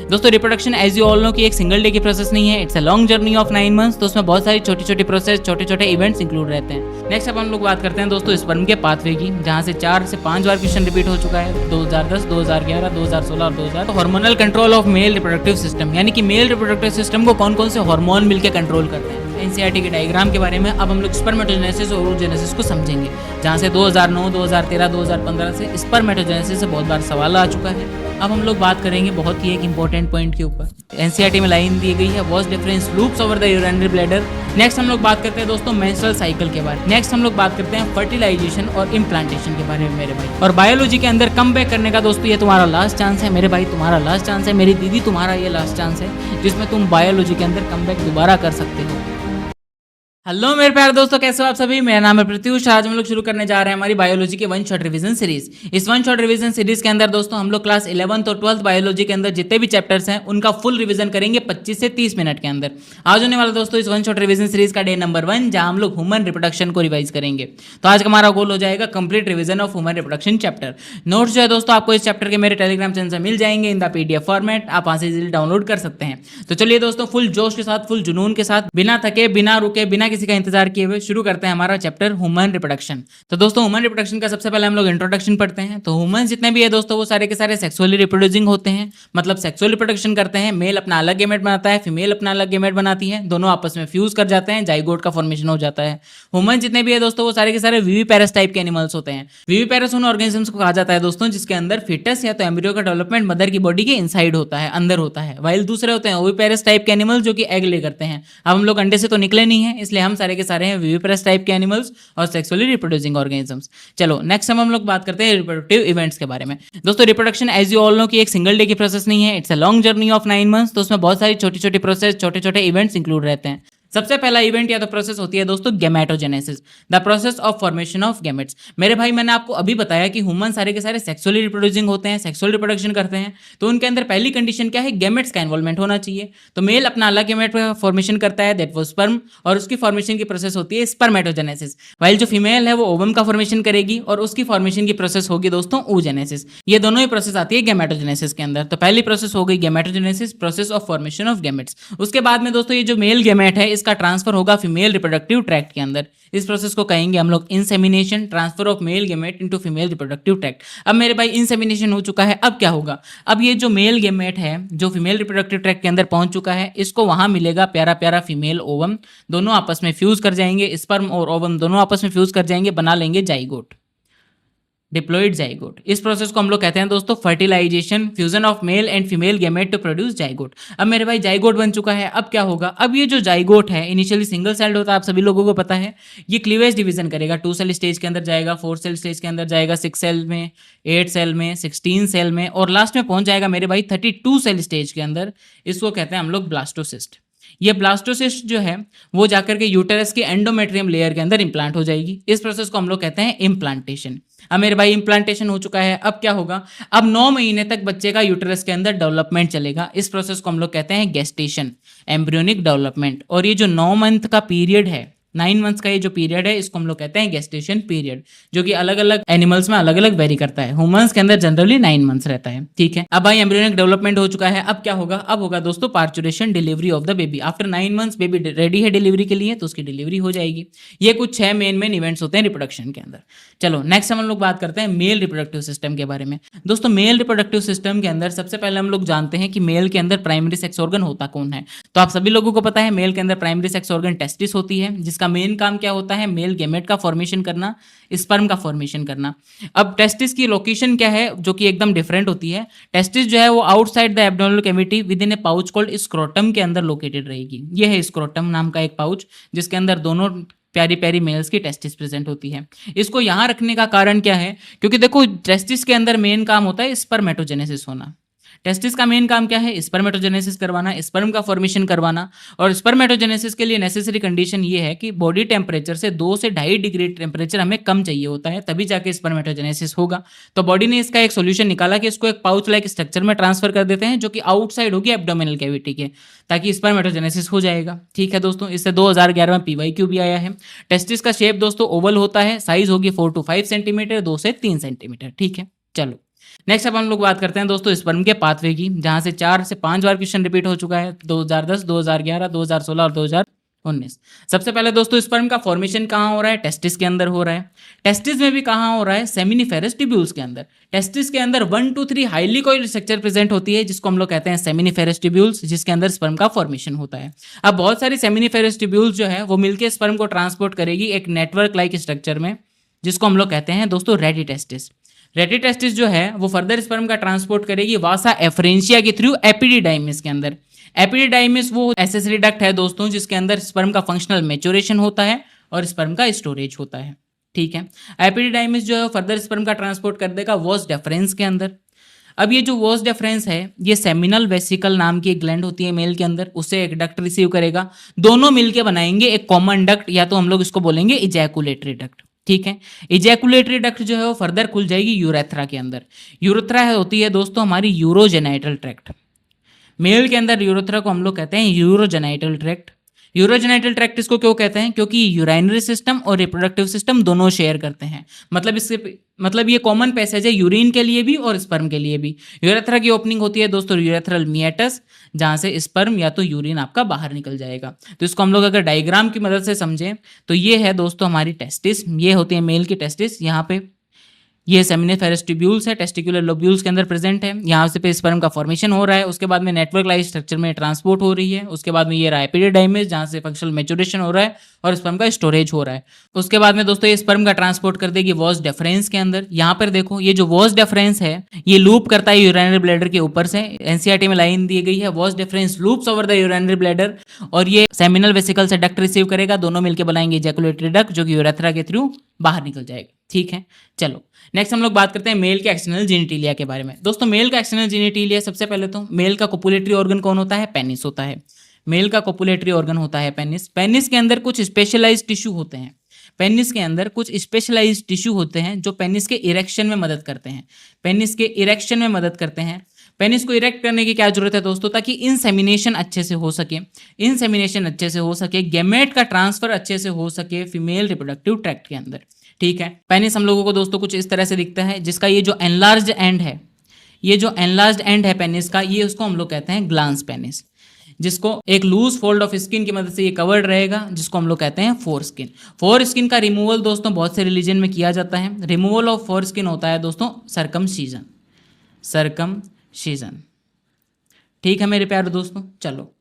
दोस्तों reproduction as you all know कि एक सिंगल डे की प्रोसेस नहीं है, it's a long journey of 9 months. तो उसमें बहुत सारी छोटी छोटी प्रोसेस, छोटे छोटे इवेंट्स इंक्लूड रहते हैं। नेक्स्ट अब हम लोग बात करते हैं दोस्तों स्पर्म के पाथवे की, जहां से 4 से 5 बार क्वेश्चन रिपीट हो चुका है 2010, 2011, 2016 और 2000। Hormonal control of male reproductive system, यानी कि मेल रिप्रोडक्टिव सिस्टम को कौन कौन से हार्मोन मिलकर कंट्रोल करते हैं। एनसीईआरटी के डायग्राम के बारे में अब हम लोग स्पर्मेटोजेनेसिस और oogenesis को समझेंगे, जहां से 2009, 2013, 2015 से स्पर्मेटोजेनेसिस से बहुत बार सवाल आ चुका है। अब हम लोग बात करेंगे बहुत ही एक इंपॉर्टेंट पॉइंट के ऊपर। एनसीईआरटी में लाइन दी गई है, was difference loops over the urinary bladder. Next हम लोग बात करते हैं दोस्तों मेंस्ट्रुअल साइकिल के बारे में। नेक्स्ट हम लोग बात करते हैं फर्टिलाइजेशन और इम्प्लांटेशन के बारे में मेरे भाई। और बायोलॉजी के अंदर कम बैक करने का दोस्तों ये तुम्हारा लास्ट चांस है मेरे भाई, तुम्हारा लास्ट चांस है मेरी दीदी, तुम्हारा ये लास्ट चांस है जिसमें तुम बायोलॉजी के अंदर कम बैक दोबारा कर सकते हो। हेलो मेरे प्यारे दोस्तों, कैसे हो आप सभी। मेरा नाम है प्रत्युष। आज हम लोग शुरू करने जा रहे हैं हमारी बायोलॉजी के वन शॉट रिवीजन सीरीज। इस वन शॉट रिवीजन सीरीज के अंदर दोस्तों हम लोग क्लास 11th और 12th बायोलॉजी के अंदर जितने भी चैप्टर्स हैं उनका फुल रिवीजन करेंगे 25 से 30 मिनट के अंदर। आज होने वाला दोस्तों इस वन शॉट रिवीजन सीरीज का डे नंबर 1, जहां हम लोग ह्यूमन रिप्रोडक्शन को रिवाइज करेंगे। तो आज का हमारा गोल हो जाएगा complete revision of human reproduction chapter. Notes जो है दोस्तों आपको इस चैप्टर के मेरे टेलीग्राम चैनल से मिल जाएंगे इन द पीडीएफ फॉर्मेट, आप वहां से इजीली डाउनलोड कर सकते हैं। तो चलिए दोस्तों फुल जोश के साथ, फुल जुनून के साथ, बिना थके, बिना रुके, बिना किसी का इंतजार किए शुरू करते हैं हमारा चैप्टर ह्यूमन रिप्रोडक्शन। तो दोस्तों ह्यूमन रिप्रोडक्शन का सबसे पहले हम लोग इंट्रोडक्शन पढ़ते हैं। तो ह्यूमन जितने भी है दोस्तों वो सारे के सारे सेक्सुअली रिप्रोड्यूसिंग होते हैं, मतलब सेक्सुअल रिप्रोडक्शन करते हैं। मेल अपना अलग गेमेट बनाता है, फीमेल अपना अलग गेमेट बनाती है, दोनों आपस में फ्यूज कर जाते हैं, जाइगोट का फॉर्मेशन हो जाता है। ह्यूमन जितने भी है दोस्तों वो सारे के सारे विविपेरस टाइप के एनिमल्स होते हैं। विविपेरस उन ऑर्गेनिजम्स को कहा जाता है दोस्तों जिसके अंदर फिटस या तो एम्ब्रियो का डेवलपमेंट मदर की बॉडी के इनसाइड होता है, अंदर होता है। वाइल दूसरे होते हैं ओविपेरस टाइप के एनिमल्स जो कि एग ले करते हैं। अब हम लोग अंडे से तो निकले नहीं है, इसलिए हम सारे के सारे हैं विविपेरस टाइप के एनिमल्स और सेक्सुअली रिप्रोड्यूसिंग ऑर्गेनिजम्स। चलो नेक्स्ट हम लोग बात करते हैं रिप्रोडक्टिव इवेंट्स के बारे में। दोस्तों reproduction as you all know कि एक सिंगल डे की प्रोसेस नहीं है, it's a long journey of 9 months. तो उसमें बहुत सारी छोटी छोटी प्रोसेस, छोटे छोटे इवेंट्स इंक्लूड रहते हैं। सबसे पहला इवेंट या तो प्रोसेस होती है दोस्तों gametogenesis, the process of formation of gametes. मेरे भाई मैंने आपको अभी बताया कि ह्यूमन सारे के सारे सेक्सुअली रिप्रोड्यूसिंग होते हैं, सेक्सुअल रिप्रोडक्शन करते हैं। तो उनके अंदर पहली कंडीशन क्या है, गैमेट्स का इन्वॉल्वमेंट होना चाहिए। तो मेल अपना अलग गैमेट का फॉर्मेशन करता है, दैट वो स्पर्म, और उसकी फॉर्मेशन की प्रोसेस होती है स्पर्मेटोजेनेसिस। वाइल जो फीमेल है वो ओवम का फॉर्मेशन करेगी और उसकी फॉर्मेशन की प्रोसेस होगी दोस्तों oogenesis। ये दोनों ही प्रोसेस आती है गैमेटोजेनेसिस के अंदर। तो पहली प्रोसेस हो गई gametogenesis, process of formation of gametes. उसके बाद में दोस्तों ये जो मेल गैमेट है इसका ट्रांसफर होगा फीमेल रिप्रोडक्टिव ट्रैक्ट के अंदर। इस प्रोसेस को कहेंगे हम लोग insemination, transfer of male gamete into female reproductive tract. अब मेरे भाई इंसेमिनेशन हो चुका है, अब क्या होगा। अब ये जो मेल गैमेट है जो फीमेल रिप्रोडक्टिव ट्रैक्ट के अंदर पहुंच चुका है, इसको वहां मिलेगा प्यारा प्यारा फीमेल ओवम। दोनों आपस में फ्यूज कर जाएंगे, स्पर्म और ओवम दोनों आपस में फ्यूज कर जाएंगे, बना लेंगे जाइगोट, डिप्लॉइड जाइगोट। इस प्रोसेस को हम लोग कहते हैं दोस्तों fertilisation, fusion of male and female gamete to produce zygote. अब मेरे भाई जाइगोट बन चुका है, अब क्या होगा। अब ये जो जाइगोट है इनिशियली सिंगल सेल्ड होता है, आप सभी लोगों को पता है। ये क्लीवेज डिवीजन करेगा, 2 सेल स्टेज के अंदर जाएगा, 4 सेल स्टेज के अंदर जाएगा, 6 सेल में, 8 सेल में, 16 सेल में, और लास्ट में पहुंच जाएगा मेरे भाई 32 सेल स्टेज के अंदर। इसको कहते हैं हम लोग ब्लास्टोसिस्ट। ये ब्लास्टोसिस्ट जो है वो जाकर के यूटेरस के एंडोमेट्रियम लेयर के अंदर इंप्लांट हो जाएगी। इस प्रोसेस को हम लोग कहते हैं इम्प्लांटेशन। अब मेरे भाई इम्प्लांटेशन हो चुका है, अब क्या होगा। अब 9 महीने तक बच्चे का यूटेरस के अंदर डेवलपमेंट चलेगा। इस प्रोसेस को हम लोग कहते हैं गेस्टेशन, एम्ब्रियोनिक डेवलपमेंट। और ये जो 9 मंथ का पीरियड है, 9 मंथ्स का ये जो पीरियड है इसको हम लोग कहते हैं गेस्टेशन पीरियड, जो कि अलग अलग एनिमल्स में अलग अलग वेरी करता है। ह्यूमंस के अंदर जनरली 9 मंथ्स रहता है, ठीक है। अब भाई एम्ब्रियोनिक डेवलपमेंट हो चुका है, अब क्या होगा। अब होगा दोस्तों parturition, delivery of the baby. After 9 months baby ready है डिलीवरी के लिए, तो उसकी डिलीवरी हो जाएगी। ये कुछ 6 मेन इवेंट्स होते हैं रिप्रोडक्शन के अंदर। चलो नेक्स्ट हम लोग बात करते हैं मेल रिप्रोडक्टिव सिस्टम के बारे में। दोस्तों मेल रिप्रोडक्टिव सिस्टम के अंदर सबसे पहले हम लोग जानते हैं कि मेल के अंदर प्राइमरी सेक्स ऑर्गन होता कौन है। तो आप सभी लोगों को पता है मेल के अंदर प्राइमरी सेक्स ऑर्गन टेस्टिस होती है, जिसका मेन काम क्या होता है, मेल गैमेट का फॉर्मेशन करना, स्पर्म का फॉर्मेशन करना। अब टेस्टिस की लोकेशन क्या है जो कि एकदम डिफरेंट होती है। टेस्टिस जो है वो outside the abdominal cavity with in A pouch called scrotum के अंदर लोकेटेड रहेगी। ये है स्क्रोटम नाम का एक पाउच जिसके अंदर दोनों प्यारी प्यारी मेल्स की टेस्टिस प्रेजेंट होती है। इसको यहाँ रखने का कारण क्या है, क्योंकि देखो टेस्टिस के अंदर मेन काम होता है स्पर्मेटोजेनेसिस होना। टेस्टिस का मेन काम क्या है, स्पर्मेटोजेनेसिस करवाना, स्पर्म का फॉर्मेशन करवाना। और स्पर्मेटोजेनेसिस के लिए नेसेसरी कंडीशन ये है कि बॉडी टेम्परेचर से 2 से 2.5 डिग्री टेम्परेचर हमें कम चाहिए होता है, तभी जाके स्पर्मेटोजेनेसिस होगा। तो बॉडी ने इसका एक सोल्यूशन निकाला कि इसको एक पाउच लाइक स्ट्रक्चर में ट्रांसफर कर देते हैं जो कि आउटसाइड होगी एब्डोमिनल कैविटी के, ताकि स्पर्मेटोजेनेसिस हो जाएगा। ठीक है दोस्तों, इससे 2011 में PYQ भी आया है। टेस्टिस का शेप दोस्तों ओवल होता है, साइज होगी 4 to 5 सेंटीमीटर, 2 से 3 सेंटीमीटर। ठीक है, चलो नेक्स्ट अब हम लोग बात करते हैं दोस्तों स्पर्म के पाथवे की, जहां से 4 से 5 बार क्वेश्चन रिपीट हो चुका है 2010, 2011, 2016 और 2019। सबसे पहले दोस्तों स्पर्म का फॉर्मेशन कहाँ हो रहा है? टेस्टिस के अंदर हो रहा है। टेस्टिस में भी कहाँ हो रहा है? सेमिनिफेरस ट्यूब्यूल्स के अंदर। टेस्टिस के अंदर 1 2 3 हाईली कॉइल्ड स्ट्रक्चर प्रेजेंट होती है, जिसको हम लोग कहते हैं सेमिनिफेरस ट्यूब्यूल्स, जिसके अंदर स्पर्म का फॉर्मेशन होता है। अब बहुत सारी सेमिनिफेरस ट्यूब्यूल्स जो है वो मिलकर स्पर्म को ट्रांसपोर्ट करेगी एक नेटवर्क लाइक स्ट्रक्चर में, जिसको हम लोग कहते हैं दोस्तों रेडी टेस्टिस। रेडी टेस्टिस जो है वो फर्दर स्पर्म का ट्रांसपोर्ट करेगी वासा एफरेंशिया के थ्रू एपिडिडाइमिस के अंदर। एपिडिडाइमिस वो एसेसरी डक्ट है दोस्तों जिसके अंदर स्पर्म का फंक्शनल मैच्योरेशन होता है और स्पर्म का स्टोरेज होता है। ठीक है, एपिडिडाइमिस जो है फर्दर स्पर्म का ट्रांसपोर्ट कर देगा वॉस डेफरेंस के अंदर। अब ये जो वॉस डेफरेंस है ये सेमिनल वेसिकल नाम की एक ग्लैंड होती है मेल के अंदर, उससे एक डक्ट रिसीव करेगा। दोनों मिलके बनाएंगे एक कॉमन डक्ट, या तो हम लोग इसको बोलेंगे इजैकुलेटरी डक्ट। ठीक है, इजैकुलेटरी डक्ट जो है वो फर्दर खुल जाएगी यूरेथ्रा के अंदर। यूरेथ्रा होती है दोस्तों हमारी यूरोजेनाइटल ट्रैक्ट। मेल के अंदर यूरेथ्रा को हम लोग कहते हैं यूरोजेनाइटल ट्रैक्ट। यूरोजेनाइटल ट्रैक्ट इसको क्यों कहते हैं? क्योंकि यूराइनरी सिस्टम और रिप्रोडक्टिव सिस्टम दोनों शेयर करते हैं। मतलब ये कॉमन पैसेज है यूरिन के लिए भी और स्पर्म के लिए भी। यूरेथ्रा की ओपनिंग होती है दोस्तों यूरेथ्रल मिएटस, जहां से स्पर्म या तो यूरिन आपका बाहर निकल जाएगा। तो इसको हम लोग अगर डायग्राम की मदद से समझें तो ये है दोस्तों हमारी टेस्टिस, ये होती है मेल की टेस्टिस। यहाँ पे ये सेमिनिफेरस ट्यूब्यूल्स है, टेस्टिकुलर लोब्यूल्स के अंदर प्रेजेंट है। यहाँ से पे स्पर्म का फॉर्मेशन हो रहा है, उसके बाद में नेटवर्क लाइक स्ट्रक्चर में ट्रांसपोर्ट हो रही है, उसके बाद में ये रहा एपिडिडाइमिस जहाँ से फंक्शनल मैच्योरेशन हो रहा है और स्पर्म का स्टोरेज हो रहा है। उसके बाद में दोस्तों ये स्पर्म का ट्रांसपोर्ट कर देगी वॉस डेफरेंस के अंदर। यहाँ पर देखो ये जो वॉस डेफरेंस है ये लूप करता है यूरिनरी ब्लैडर के ऊपर से। एनसीईआरटी में लाइन दी गई है vas deferens loops over the urinary bladder, और ये सेमिनल वेसिकल से डक्ट रिसीव करेगा, दोनों मिलकर बनाएंगे इजैकुलेटरी डक्ट जो कि यूरेथ्रा के थ्रू बाहर निकल जाएगा। ठीक है, चलो नेक्स्ट हम लोग बात करते हैं मेल के एक्सटर्नल जेनिटेलिया के बारे में। दोस्तों मेल का एक्सटर्नल जेनिटेलिया, सबसे पहले तो मेल का कोपुलेटरी ऑर्गन कौन होता है? पेनिस होता है। मेल का कोपुलेटरी ऑर्गन होता है पेनिस। पेनिस के अंदर कुछ स्पेशलाइज्ड टिश्यू होते हैं। पेनिस के अंदर कुछ स्पेशलाइज्ड टिश्यू होते हैं जो पेनिस के इरेक्शन में मदद करते हैं। पेनिस के इरेक्शन में मदद करते हैं। पेनिस को इरेक्ट करने की क्या जरूरत है दोस्तों? ताकि इंसेमिनेशन अच्छे से हो सके, इंसेमिनेशन अच्छे से हो सके, गैमेट का ट्रांसफर अच्छे से हो सके फीमेल रिप्रोडक्टिव ट्रैक्ट के अंदर। ठीक है, पेनिस हम लोगों को दोस्तों कुछ इस तरह से दिखता है, जिसका ये जो एनलार्ज्ड एंड है, ये जो एनलार्ज्ड एंड है पेनिस का, ये उसको हम लोग कहते हैं ग्लांस पेनिस, जिसको एक लूज फोल्ड ऑफ स्किन की मदद से ये कवर्ड रहेगा, जिसको हम लोग कहते हैं फोर स्किन। फोर स्किन का रिमूवल दोस्तों बहुत से रिलीजन में किया जाता है। रिमूवल ऑफ फोर स्किन होता है दोस्तों सरकमसीजन, सरकमसीजन। ठीक है मेरे प्यारे दोस्तों, चलो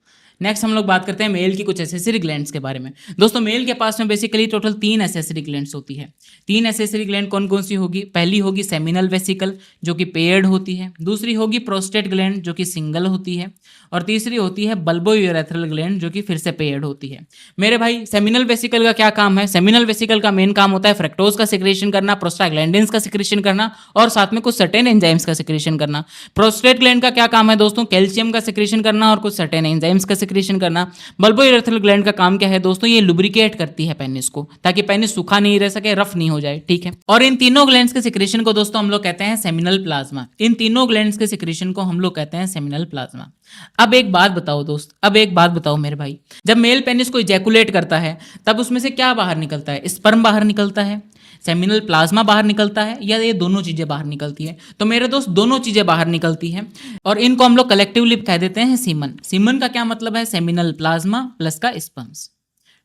नेक्स्ट हम लोग बात करते हैं मेल की कुछ एसेसरी ग्लैंड्स के बारे में। दोस्तों मेल के पास में बेसिकली टोटल 3 एसेसरी ग्लैंड्स होती है। 3 एसेसरी ग्लैंड कौन कौन सी होगी? पहली होगी सेमिनल वेसिकल जो कि पेयर्ड होती है, दूसरी होगी प्रोस्टेट ग्लैंड जो कि सिंगल होती है, और तीसरी होती है बल्बोयूरेथ्रल ग्लैंड जो कि फिर से पेयर्ड होती है। मेरे भाई सेमिनल वेसिकल का क्या काम है? सेमिनल वेसिकल का मेन काम होता है फ्रक्टोज का सिक्रेशन करना, प्रोस्टाग्लैंडिन्स का सिक्रेशन करना और साथ में कुछ सर्टेन एंजाइम्स का सिक्रेशन करना। प्रोस्टेट ग्लैंड का क्या काम है दोस्तों? कैल्शियम का सिक्रेशन करना और कुछ सर्टेन एंजाइम्स का सिक्रेशन करना। बल्बोयूरेथ्रल ग्लैंड का काम क्या है दोस्तों? ये लुब्रिकेट करती है पेनिस को, ताकि पेनिस सूखा नहीं रह सके, रफ नहीं हो जाए। ठीक है, और इन तीनों ग्लैंड्स के सिक्रेशन को दोस्तों हम लोग कहते हैं सेमिनल प्लाज्मा। इन तीनों ग्लैंड्स के सिक्रेशन को हम लोग कहते हैं सेमिनल प्लाज्मा। अब एक बात बताओ दोस्त, अब एक बात बताओ मेरे भाई, जब मेल पेनिस को इजैकुलेट करता है तब उसमें से क्या बाहर निकलता है? स्पर्म बाहर निकलता है, सेमिनल प्लाज्मा बाहर निकलता है, या ये दोनों चीजें बाहर निकलती है? तो मेरे दोस्त दोनों चीजें बाहर निकलती हैं, और इनको हम लोग कलेक्टिवली कह देते हैं सीमन। सीमन का क्या मतलब है? सेमिनल प्लाज्मा प्लस का स्पर्म्स।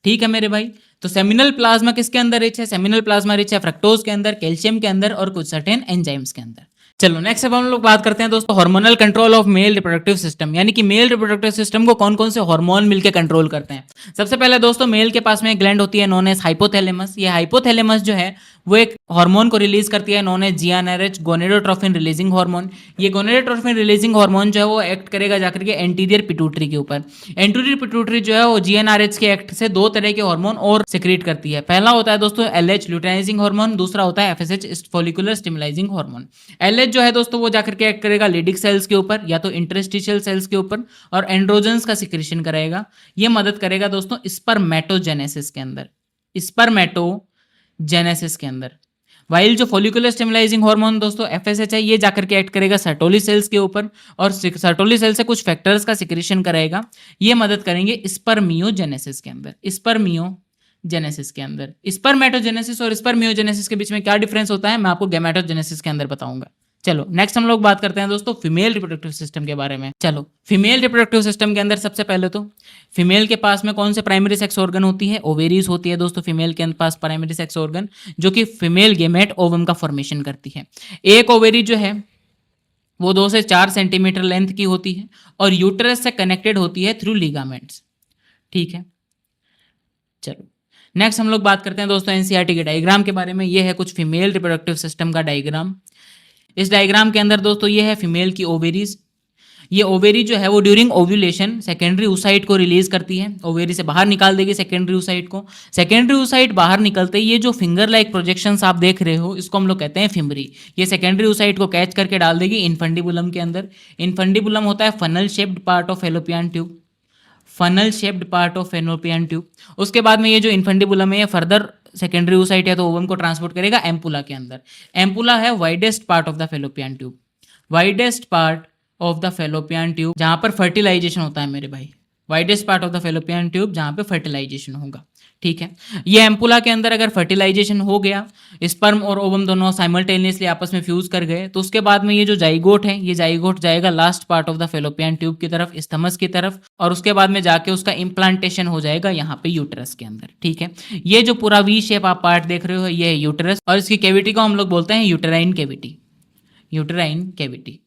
ठीक है मेरे भाई, तो सेमिनल प्लाज्मा किसके अंदर रिच है? सेमिनल प्लाज्मा रिच है फ्रक्टोज के अंदर, कैल्शियम के अंदर और कुछ सर्टेन एंजाइम्स के अंदर। चलो नेक्स्ट अब हम लोग बात करते हैं दोस्तों hormonal control of male reproductive system, यानी कि मेल रिप्रोडक्टिव सिस्टम को कौन कौन से हार्मोन मिलकर कंट्रोल करते हैं। सबसे पहले दोस्तों मेल के पास में एक ग्लैंड होती है नोन एज हाइपोथैलेमस। ये हाइपोथैलेमस जो है वो एक हार्मोन को रिलीज करती है known as GnRH, gonadotrophin releasing hormone. ये गोनेडोट्रोफिन रिलीजिंग हार्मोन जो है वो एक्ट करेगा जाकर के एंटीरियर पिट्यूटरी के ऊपर। एंटीरियर पिट्यूटरी जो है वो जीएनआरएच के एक्ट से 2 तरह के हार्मोन और सिक्रीट करती है। पहला होता है दोस्तों एलएच ल्यूटेनाइजिंग हार्मोन, दूसरा होता है एफएसएच फॉलिकुलर स्टिमुलाइजिंग हार्मोन। एलएच जो है दोस्तों वो जाकर के एक्ट करेगा लिडिक सेल्स के ऊपर या तो इंटरस्टिशियल सेल्स के ऊपर, और एंड्रोजन्स का सिक्रेशन करेगा। ये मदद करेगा दोस्तों स्पर्मेटोजेनेसिस के अंदर, स्पर्मेटोजेनेसिस के अंदर। वाइल जो फॉलिकुलर स्टिमुलाइजिंग हार्मोन दोस्तों एफएसएच है, ये जाकर के एक्ट करेगा सर्टोली सेल्स के ऊपर, और सर्टोली सेल से कुछ फैक्टर्स का सिक्रेशन करेगा। ये मदद करेंगे स्पर्मियोजेनेसिस के अंदर, स्पर्मियोजेनेसिस के अंदर। स्पर्मेटोजेनेसिस और स्पर्मियोजेनेसिस के बीच में क्या डिफरेंस होता है मैं आपको गैमेटोजेनेसिस के अंदर बताऊंगा। चलो नेक्स्ट हम लोग बात करते हैं दोस्तों फीमेल रिप्रोडक्टिव सिस्टम के बारे में। चलो फीमेल रिप्रोडक्टिव सिस्टम के अंदर सबसे पहले तो फीमेल के पास में कौन से प्राइमरी सेक्स ऑर्गन होती है, ओवेरीज होती है दोस्तों फीमेल के पास प्राइमरी सेक्स ऑर्गन, जो कि फीमेल गेमेट ओवम का फॉर्मेशन करती है। एक ओवेरी जो है वो 2 से 4 सेंटीमीटर लेंथ की होती है और यूटरस से कनेक्टेड होती है थ्रू लिगामेंट्स। ठीक है, चलो नेक्स्ट हम लोग बात करते हैं दोस्तों एनसीईआरटी के डायग्राम के बारे में। ये है कुछ फीमेल रिप्रोडक्टिव सिस्टम का डायग्राम। इस डायग्राम के अंदर दोस्तों ये है फीमेल की ओवेरीज। ये ओवेरी जो है वो ड्यूरिंग ओव्यूलेशन सेकेंडरी oocyte को रिलीज करती है, ओवेरी से बाहर निकाल देगी सेकेंडरी oocyte को। सेकेंडरी oocyte बाहर निकलते ही ये जो फिंगर लाइक प्रोजेक्शंस आप देख रहे हो इसको हम लोग कहते हैं फिमरी। ये सेकेंडरी oocyte को कैच करके डाल देगी इनफंडिबुलम के अंदर। इनफंडिबुलम होता है funnel shaped part of fallopian tube, funnel shaped part of fallopian tube. उसके बाद में ये जो इनफंडिबुलम है ये फर्दर सेकेंडरी oocyte है तो ओवम को ट्रांसपोर्ट करेगा एम्पुला के अंदर। एम्पुला है widest part of the fallopian tube, widest part of the fallopian tube जहां पर फर्टिलाइजेशन होता है मेरे भाई, widest part of the fallopian tube जहां पे फर्टिलाइजेशन होगा। ठीक है, ये एम्पुला के अंदर अगर फर्टिलाइजेशन हो गया, स्पर्म और ओवम दोनों साइमल्टेनियसली आपस में फ्यूज कर गए, तो उसके बाद में ये जो जाइगोट है ये जाइगोट जाएगा last part of the fallopian tube की तरफ, स्थमस की तरफ, और उसके बाद में जाके उसका इम्प्लांटेशन हो जाएगा यहाँ पे यूटरस के अंदर। ठीक है, ये जो पूरा वी शेप आप पार्ट देख रहे हो ये है यूटरस और इसकी कैविटी को हम लोग बोलते हैं यूटेराइन कैविटी, यूटेराइन कैविटी।